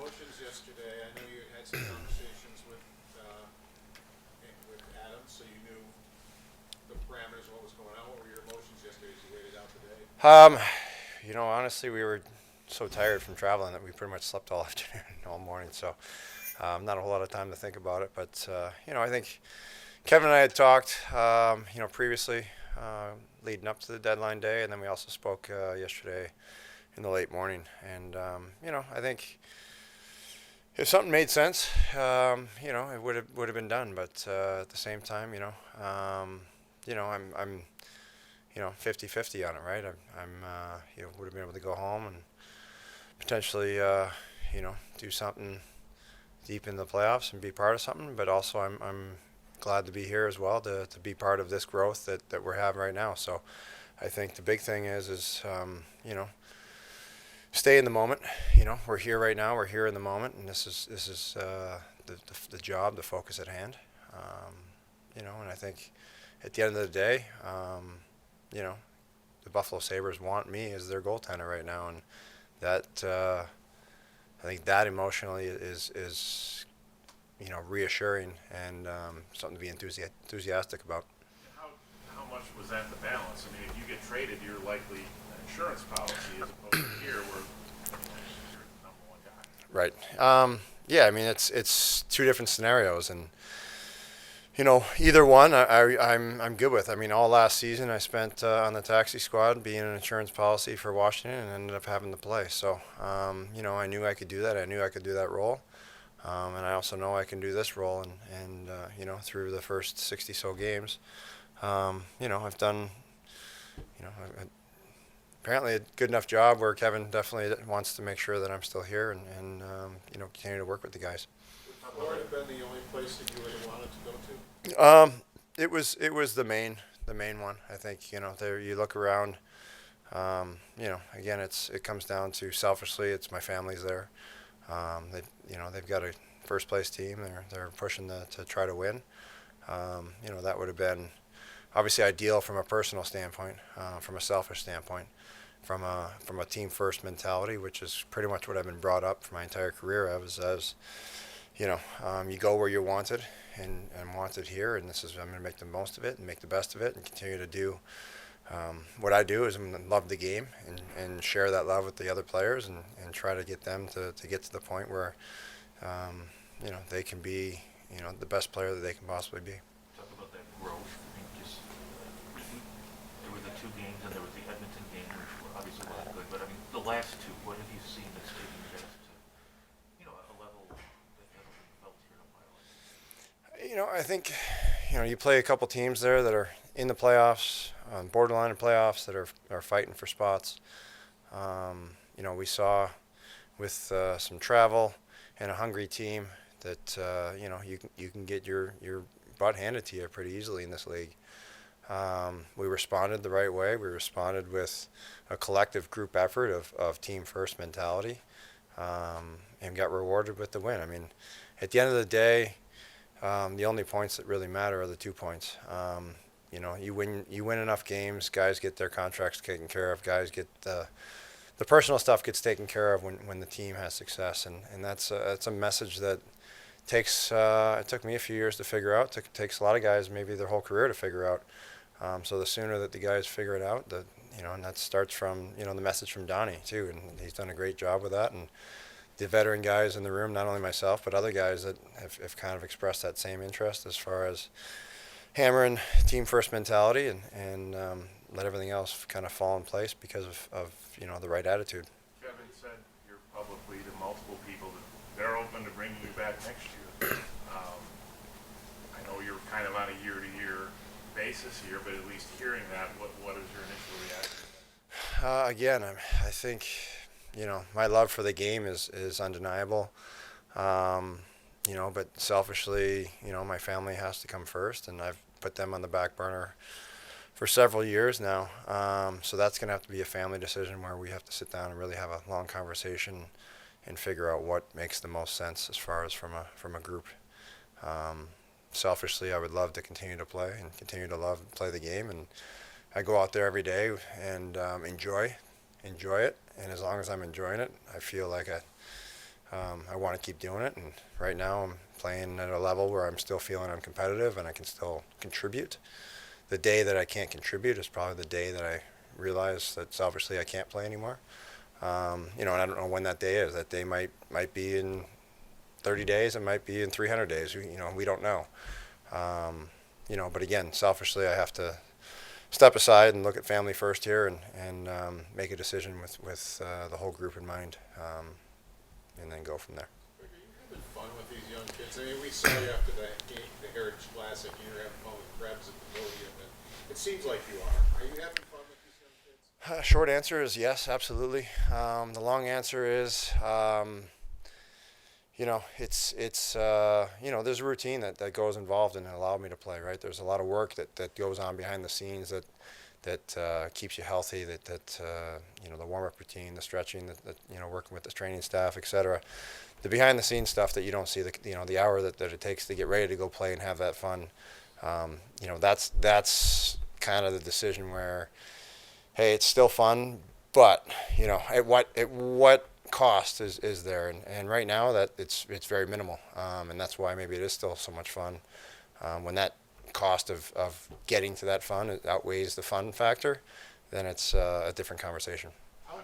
emotions yesterday? I know you had some conversations with Adam, so you knew the parameters of what was going on. What were your emotions yesterday as you waited out the day? Honestly, we were so tired from traveling that we pretty much slept all afternoon, all morning. So, not a whole lot of time to think about it. But I think Kevin and I had talked, previously, leading up to the deadline day, and then we also spoke yesterday in the late morning. And I think if something made sense, it would have been done. But at the same time, I'm 50-50 on it, right? Would have been able to go home and potentially, do something deep in the playoffs and be part of something. But also, I'm glad to be here as well to be part of this growth that we're having right now. So, I think the big thing is stay in the moment. We're here right now. We're here in the moment, and this is the job, the focus at hand. And I think at the end of the day, the Buffalo Sabres want me as their goaltender right now, and that I think that emotionally is reassuring and something to be enthusiastic about. How much was that the balance? I mean, if you get traded, you're likely an insurance policy as opposed to here where you're the number one guy. Right. Yeah. I mean, it's two different scenarios, and either one I'm good with. I mean, all last season I spent on the taxi squad being an insurance policy for Washington and ended up having to play. So, I knew I could do that. I knew I could do that role. And I also know I can do this role. And through the first 60 so games, I've done, apparently a good enough job where Kevin definitely wants to make sure that I'm still here and continue to work with the guys. Would Florida have been the only place that you would have wanted to go to? It was the main one. I think there you look around. Again, it comes down to selfishly, it's my family's there. They've got a first place team. They're pushing to try to win. That would have been obviously ideal from a personal standpoint, from a selfish standpoint, from a team first mentality, which is pretty much what I've been brought up for my entire career as you go where you're wanted and wanted here, and I'm going to make the most of it and make the best of it and continue to do what I do is I'm going to love the game and share that love with the other players and try to get them to get to the point where they can be the best player that they can possibly be. Talk about that growth. I think just there were the two games and there was the Edmonton game, which were obviously wasn't good. But I mean, the last two, what have you seen that's taken you guys to a level that hasn't been felt here in a while? I think you play a couple teams there that are in the playoffs, borderline of playoffs that are fighting for spots. We saw with some travel and a hungry team that you can get your butt handed to you pretty easily in this league. We responded the right way. We responded with a collective group effort of team first mentality, and got rewarded with the win. I mean, at the end of the day, the only points that really matter are the 2 points. You win enough games, guys get their contracts taken care of, guys get the personal stuff gets taken care of when the team has success, and that's a message that takes it took me a few years to figure out. It takes a lot of guys maybe their whole career to figure out. So the sooner that the guys figure it out, and that starts from the message from Donnie too, and he's done a great job with that. And the veteran guys in the room, not only myself but other guys that have kind of expressed that same interest as far as hammering team first mentality and let everything else kind of fall in place because of the right attitude. Kevin said here publicly to multiple people that they're open to bringing you back next year. I know you're kind of on a year-to-year basis here, but at least hearing that, what is your initial reaction? Again, I think my love for the game is undeniable. But selfishly, my family has to come first, and I've put them on the back burner for several years now. So that's going to have to be a family decision where we have to sit down and really have a long conversation and figure out what makes the most sense as far as from a group. Selfishly, I would love to continue to play and continue to play the game, and I go out there every day and enjoy it. And as long as I'm enjoying it, I feel like I want to keep doing it. And right now I'm playing at a level where I'm still feeling I'm competitive and I can still contribute. The day that I can't contribute is probably the day that I realize that selfishly I can't play anymore. And I don't know when that day is. That day might be in 30 days. It might be in 300 days. We don't know. But again, selfishly, I have to step aside and look at family first here and make a decision with the whole group in mind, and then go from there. Are you having fun with these young kids? I mean, we saw you after the Heritage Classic. You were having fun with Krebs at the podium, and it seems like you are. Are you having fun with these young kids? Short answer is yes, absolutely. The long answer is, there's a routine that goes involved and it allowed me to play, right? There's a lot of work that goes on behind the scenes that keeps you healthy, the warm-up routine, the stretching, working with the training staff, etc. The behind the scenes stuff that you don't see, the hour that it takes to get ready to go play and have that fun, that's kind of the decision where, hey, it's still fun, but at what cost is there? And right now that it's very minimal, and that's why maybe it is still so much fun. When that cost of getting to that fun outweighs the fun factor, then it's a different conversation. How is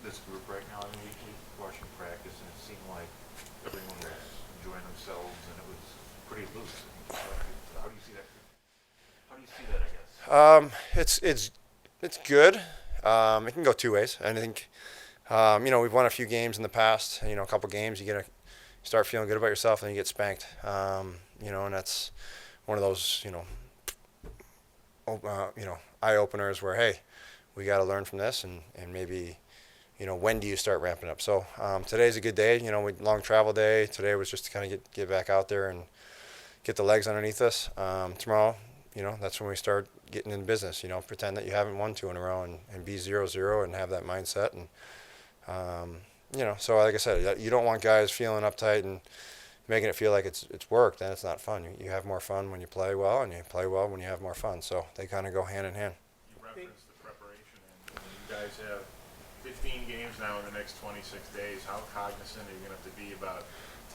this group right now? I mean, we watching practice, and it seemed like everyone was enjoying themselves, and it was pretty loose. How do you see that? How do you see that? I guess. It's good. It can go two ways. I think, we've won a few games in the past. A couple games, you start feeling good about yourself, and then you get spanked. And that's one of those, eye openers where, hey, we got to learn from this, and maybe, when do you start ramping up? So today's a good day. Long travel day. Today was just to kind of get back out there and get the legs underneath us. Tomorrow, that's when we start getting in business. Pretend that you haven't won 2 in a row and be 0-0 and have that mindset. And so like I said, you don't want guys feeling uptight and making it feel like it's work. Then it's not fun. You have more fun when you play well, and you play well when you have more fun. So they kind of go hand in hand. You referenced the preparation, and you guys have 15 games now in the next 26 days. How cognizant are you going to have to be about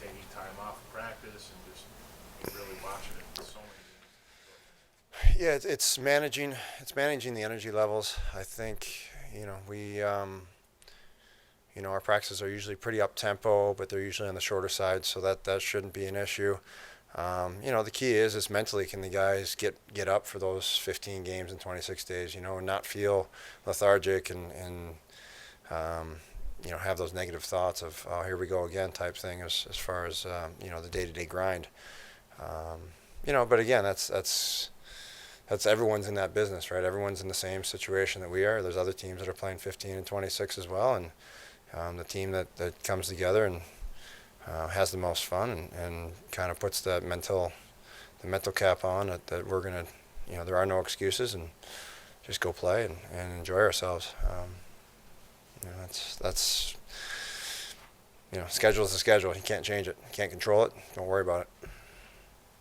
taking time off of practice and just really watching it for so many games? Yeah, it's managing the energy levels. I think we our practices are usually pretty up tempo, but they're usually on the shorter side, so that shouldn't be an issue. The key is mentally, can the guys get up for those 15 games in 26 days, and not feel lethargic and have those negative thoughts of, oh, here we go again type thing as far as the day-to-day grind. But again, that's everyone's in that business, right? Everyone's in the same situation that we are. There's other teams that are playing 15 and 26 as well, and the team that comes together and has the most fun and kind of puts the mental cap on that we're gonna, there are no excuses, and just go play and enjoy ourselves. That's schedule is the schedule. You can't change it. You can't control it. Don't worry about it.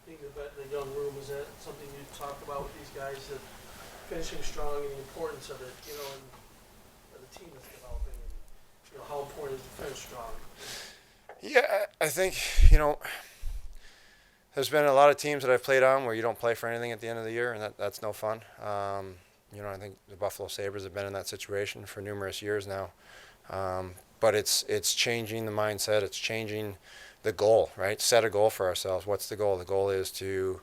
Being the vet in the young room, is that something you talked about with these guys, that finishing strong and the importance of it, and the team is developing, and how important is to finish strong? Yeah, I think there's been a lot of teams that I've played on where you don't play for anything at the end of the year, and that's no fun. I think the Buffalo Sabres have been in that situation for numerous years now. But it's changing the mindset. It's changing the goal, right? Set a goal for ourselves. What's the goal? The goal is to,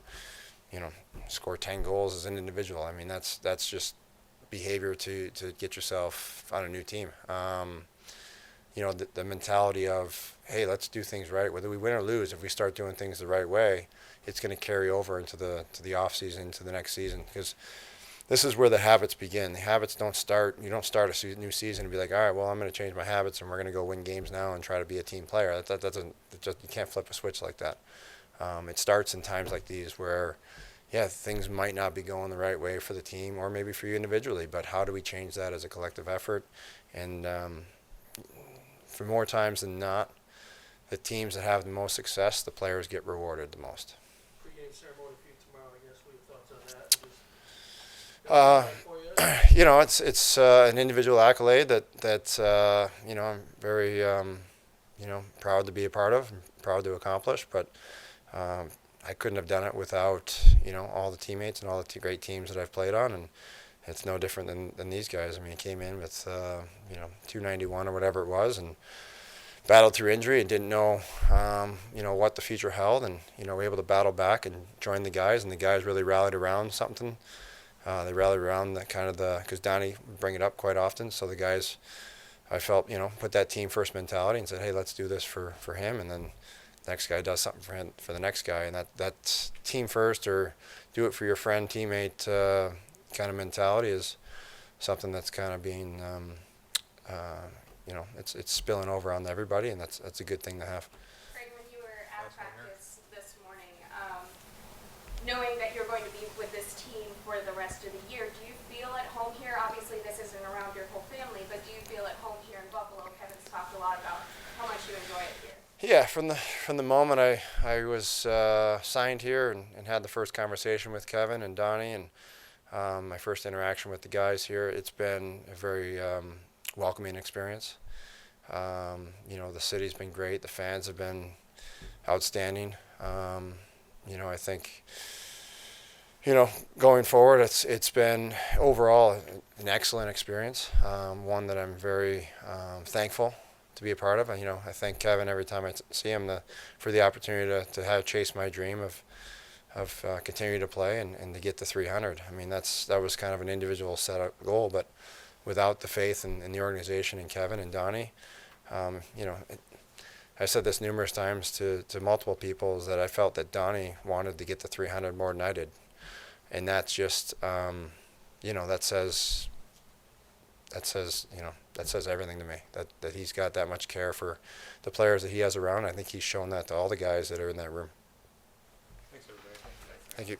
score 10 goals as an individual. I mean, that's just behavior to get yourself on a new team. The mentality of, hey, let's do things right. Whether we win or lose, if we start doing things the right way, it's going to carry over into the off season, to the next season, because this is where the habits begin. The habits don't start. You don't start a new season and be like, all right, well, I'm going to change my habits and we're going to go win games now and try to be a team player. That doesn't. You can't flip a switch like that. It starts in times like these where, yeah, things might not be going the right way for the team or maybe for you individually. But how do we change that as a collective effort? And for more times than not, the teams that have the most success, the players get rewarded the most. Pre-game ceremony for you tomorrow, I guess. What are your thoughts on that? It's an individual accolade that I'm very proud to be a part of, and proud to accomplish. But I couldn't have done it without all the teammates and all the great teams that I've played on, and it's no different than these guys. I mean, I came in with 291 or whatever it was, and battled through injury and didn't know what the future held, and we're able to battle back and join the guys, and the guys really rallied around something. They rallied around because Donnie would bring it up quite often, so the guys, I felt, put that team first mentality and said, hey, let's do this for him, and then the next guy does something for the next guy, and that team first or do it for your friend, teammate kind of mentality is something that's kind of being it's spilling over on everybody, and that's a good thing to have. Craig, when you were at practice this morning, knowing that you're going to be with this team for the rest of the year, do you feel at home here? Obviously, this isn't around your whole family, but do you feel at home here in Buffalo? Kevin's talked a lot about how much you enjoy it here. Yeah, from the moment I was signed here and had the first conversation with Kevin and Donnie and my first interaction with the guys here, it's been a very welcoming experience. The city's been great. The fans have been outstanding. I think, going forward, it's been overall an excellent experience. One that I'm very thankful to be a part of. I thank Kevin every time I see him for the opportunity to have chased my dream of continuing to play and to get to 300. I mean, that was kind of an individual set up goal, but without the faith in the organization and Kevin and Donnie, I said this numerous times to multiple people, is that I felt that Donnie wanted to get to 300 more than I did, and that's just that says everything to me. That he's got that much care for the players that he has around. I think he's shown that to all the guys that are in that room. Thanks, everybody. Thank you.